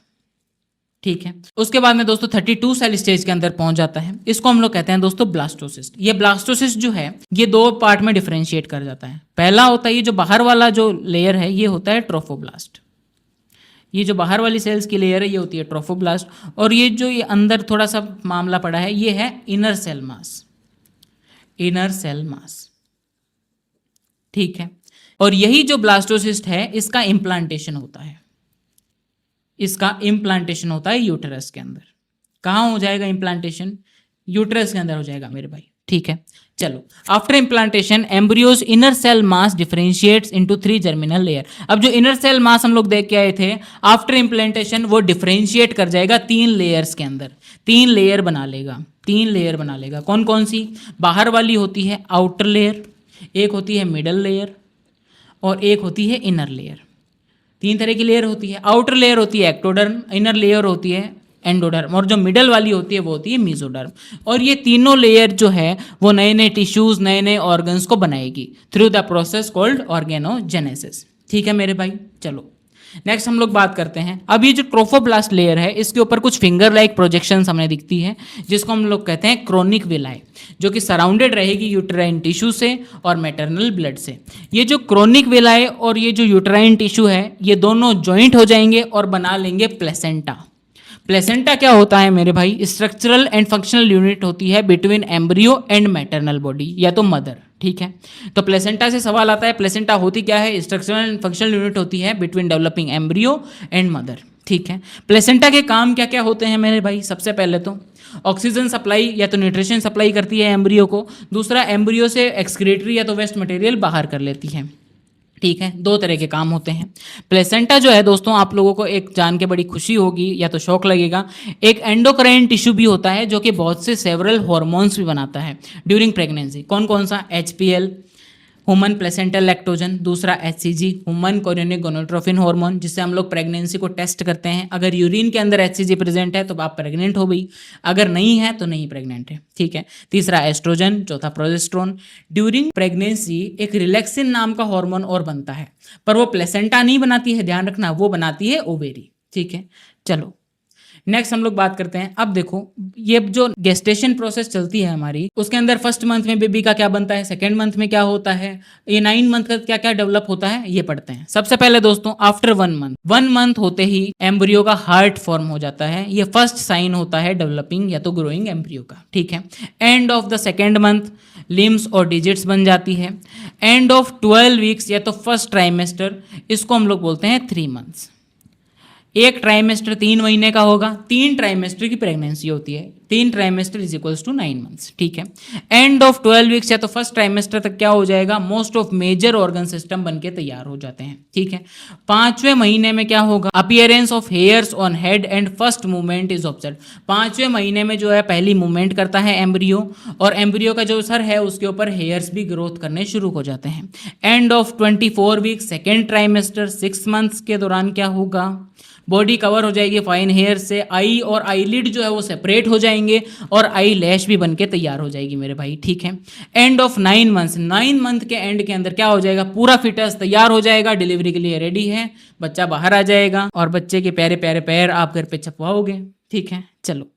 ठीक है, उसके बाद में दोस्तों 32 सेल स्टेज के अंदर पहुंच जाता है, इसको हम लोग कहते हैं दोस्तों ब्लास्टोसिस्ट। ये ब्लास्टोसिस्ट जो है ये दो पार्ट में डिफरेंशिएट कर जाता है। पहला होता है ये जो बाहर वाला जो लेयर है ये होता है ट्रोफोब्लास्ट, ये जो बाहर वाली सेल्स की लेयर है ये होती है ट्रोफोब्लास्ट, और ये जो ये अंदर थोड़ा सा मामला पड़ा है ये है inner cell mass, inner cell mass. ठीक है, और यही जो ब्लास्टोसिस्ट है इसका इम्प्लांटेशन होता है, इसका इम्प्लांटेशन होता है यूटेरस के अंदर। कहाँ हो जाएगा इम्प्लांटेशन? यूटेरस के अंदर हो जाएगा मेरे भाई। ठीक है, चलो after implantation embryos inner cell mass differentiates into 3 germinal layer. अब जो इनर सेल मास हम लोग देख के आए थे आफ्टर इम्प्लांटेशन वो डिफरेंशिएट कर जाएगा 3 लेयर्स के अंदर, 3 लेयर बना लेगा, 3 लेयर बना लेगा। कौन कौन सी? बाहर वाली होती है आउटर लेयर, एक होती है मिडल लेयर, और एक होती है इनर लेयर। 3 तरह की लेयर होती है। आउटर लेयर होती है एक्टोडर्म, इनर लेयर होती है एंडोडर्म, और जो मिडल वाली होती है वो होती है मेसोडर्म। और ये तीनों लेयर जो है वो नए नए टिश्यूज, नए नए ऑर्गन्स को बनाएगी through the process called organogenesis. ठीक है मेरे भाई, चलो नेक्स्ट हम लोग बात करते हैं। अब ये जो ट्रोफोब्लास्ट लेयर है इसके ऊपर कुछ फिंगर लाइक प्रोजेक्शंस हमें दिखती है जिसको हम लोग कहते हैं क्रोनिक विलाई, जो कि सराउंडेड रहेगी यूटेराइन टिश्यू से और मैटरनल ब्लड से। ये जो क्रोनिक विलाई और ये जो यूटेराइन टिश्यू है ये दोनों ज्वाइंट हो जाएंगे और बना लेंगे प्लेसेंटा। प्लेसेंटा क्या होता है मेरे भाई? स्ट्रक्चरल एंड फंक्शनल यूनिट होती है between embryo and maternal body या तो मदर। ठीक है, तो प्लेसेंटा से सवाल आता है, प्लेसेंटा होती क्या है? स्ट्रक्चरल एंड फंक्शनल यूनिट होती है between developing embryo and mother. ठीक है, प्लेसेंटा के काम क्या क्या होते हैं मेरे भाई? सबसे पहले तो ऑक्सीजन सप्लाई या तो न्यूट्रिशन सप्लाई करती है एम्ब्रियो को, दूसरा एम्ब्रियो से एक्सक्रीटरी या तो वेस्ट मटेरियल बाहर कर लेती है। ठीक है, 2 तरह के काम होते हैं। प्लेसेंटा जो है दोस्तों आप लोगों को एक जान के बड़ी खुशी होगी या तो शौक लगेगा, एक एंडोक्राइन टिश्यू भी होता है जो कि बहुत से सेवरल हार्मोन्स भी बनाता है ड्यूरिंग प्रेगनेंसी। कौन कौन सा? HPL ह्यूमन प्लेसेंटल लैक्टोजन, दूसरा HCG human chorionic gonadotropin hormone, जिससे हम लोग प्रेगनेंसी को टेस्ट करते हैं। अगर यूरिन के अंदर HCG प्रेजेंट है तो आप प्रेग्नेंट हो गई, अगर नहीं है तो नहीं प्रेग्नेंट है। ठीक है, तीसरा एस्ट्रोजन, चौथा प्रोजेस्टेरोन। ड्यूरिंग प्रेगनेंसी एक रिलैक्सिन नाम का हार्मोन और बनता है, पर वो प्लेसेंटा नहीं बनाती है, ध्यान रखना, वो बनाती है ओवेरी। ठीक है, चलो नेक्स्ट हम लोग बात करते हैं। अब देखो ये जो गेस्टेशन प्रोसेस चलती है हमारी, उसके अंदर फर्स्ट मंथ में बेबी का क्या बनता है, सेकेंड मंथ में क्या होता है, ये 9 मंथ का क्या क्या डेवलप होता है ये पढ़ते हैं। सबसे पहले दोस्तों आफ्टर 1 मंथ होते ही एम्ब्रियो का हार्ट फॉर्म हो जाता है, ये फर्स्ट साइन होता है डेवलपिंग या तो ग्रोइंग एम्ब्रियो का। ठीक है, and of the second month limbs और डिजिट्स बन जाती है। एंड ऑफ 12 वीक्स या तो फर्स्ट ट्राइमेस्टर, इसको हम लोग बोलते हैं 3 मंथ्स। एक ट्राइमेस्टर 3 महीने का होगा, 3 ट्राइमेस्टर की प्रेगनेंसी होती है, 3 trimester is equals to 9 months. ठीक है, एंड ऑफ 12 वीक्स या तो फर्स्ट ट्राइमेस्टर तक क्या हो जाएगा? Most of major organ system बनके तैयार हो जाते हैं। ठीक है, 5वें महीने में क्या होगा? Appearance of hairs on head and first movement is observe. 5वें महीने में जो है पहली मूवमेंट करता है एम्ब्रियो, और एम्ब्रियो का जो सर है उसके ऊपर हेयर्स भी ग्रोथ करने शुरू हो जाते हैं। End of 24 weeks second trimester 6 months के दौरान क्या होगा? बॉडी कवर हो जाएगी फाइन हेयर से, आई और आईलिड जो है वो सेपरेट हो जाएंगे और आई लैश भी बनके तैयार हो जाएगी मेरे भाई। ठीक है, एंड ऑफ 9 मंथ्स, 9 मंथ के एंड के अंदर क्या हो जाएगा? पूरा फिटस तैयार हो जाएगा, डिलीवरी के लिए रेडी है, बच्चा बाहर आ जाएगा और बच्चे के प्यारे प्यारे पैर आप घर पे छपवाओगे। ठीक है, चलो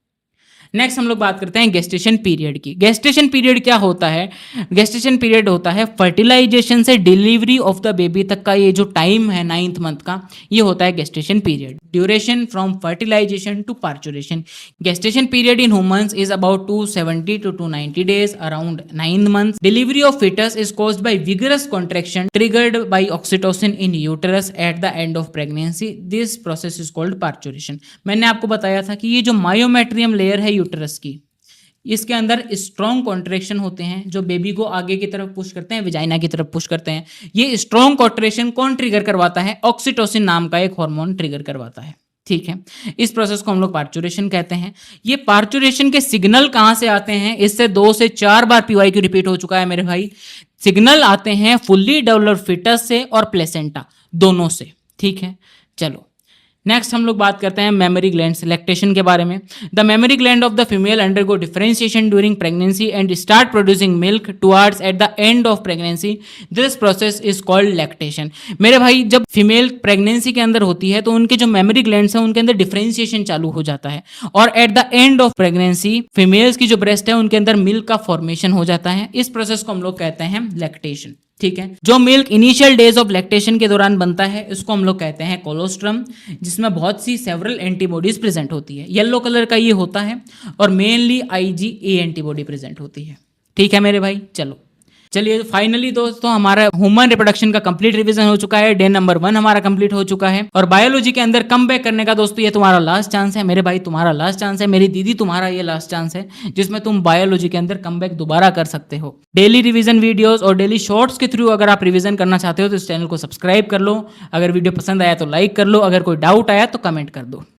नेक्स्ट हम लोग बात करते हैं गेस्टेशन पीरियड की। गेस्टेशन पीरियड क्या होता है? गेस्टेशन पीरियड होता है फर्टिलाइजेशन से डिलीवरी ऑफ द बेबी तक का ये जो टाइम है 9th मंथ का, ये होता है gestation period. Duration from fertilization to parturition. Gestation period in humans is about 270 to 290 days, around 9 months. Delivery of fetus is caused by vigorous contraction triggered by oxytocin in uterus at the end of pregnancy. This process is called parturition. मैंने आपको बताया था कि ये जो myometrium layer है uterus की, इसके अंदर स्ट्रॉन्ग कॉन्ट्रैक्शन होते हैं जो बेबी को आगे की तरफ पुश करते हैं, विजाइना की तरफ पुश करते हैं। ये स्ट्रॉन्ग कॉन्ट्रैक्शन कौन ट्रिगर करवाता है? ऑक्सीटोसिन नाम का एक हार्मोन ट्रिगर करवाता है। ठीक है, इस प्रोसेस को हम लोग पार्चुरेशन कहते हैं। ये पार्चुरेशन के सिग्नल कहां से आते हैं? इससे 2 से 4 बार PYQ रिपीट हो चुका है मेरे भाई। सिग्नल आते हैं फुल्ली डेवलप्ड फिटस से और प्लेसेंटा दोनों से। ठीक है, चलो नेक्स्ट हम लोग बात करते हैं मेमोरी ग्लैंड्स लैक्टेशन के बारे में। The memory gland of the female undergo differentiation during pregnancy and start producing milk towards at the end of pregnancy, this process is called lactation. मेरे भाई जब फीमेल प्रेगनेंसी के अंदर होती है तो उनके जो मेमोरी ग्लैंड्स हैं उनके अंदर डिफरेंशिएशन चालू हो जाता है और at the end of pregnancy females की जो ब्रेस्ट है उनके अंदर मिल्क का फॉर्मेशन हो जाता है। इस प्रोसेस को हम लोग कहते हैं लैक्टेशन। ठीक है, जो milk initial days of lactation के दौरान बनता है इसको हम लोग कहते हैं कोलोस्ट्रम, जिसमें बहुत सी सेवरल एंटीबॉडीज प्रेजेंट होती है। येलो कलर का ये होता है और मेनली IgA एंटीबॉडी प्रेजेंट होती है। ठीक है मेरे भाई, चलिए फाइनली दोस्तों हमारा ह्यूमन रिप्रोडक्शन का कंप्लीट रिवीजन हो चुका है। डे नंबर 1 हमारा कंप्लीट हो चुका है और बायोलॉजी के अंदर कम बैक करने का दोस्तों ये तुम्हारा लास्ट चांस है मेरे भाई, तुम्हारा लास्ट चांस है। मेरी दीदी तुम्हारा ये लास्ट चांस है जिसमें तुम बायोलॉजी के अंदर कम बैक दोबारा कर सकते हो। डेली रिवीजन वीडियोस और डेली शॉर्ट्स के थ्रू अगर आप रिवीजन करना चाहते हो तो इस चैनल को सब्सक्राइब कर लो। अगर वीडियो पसंद आया तो लाइक कर लो, अगर कोई डाउट आया तो कमेंट कर दो।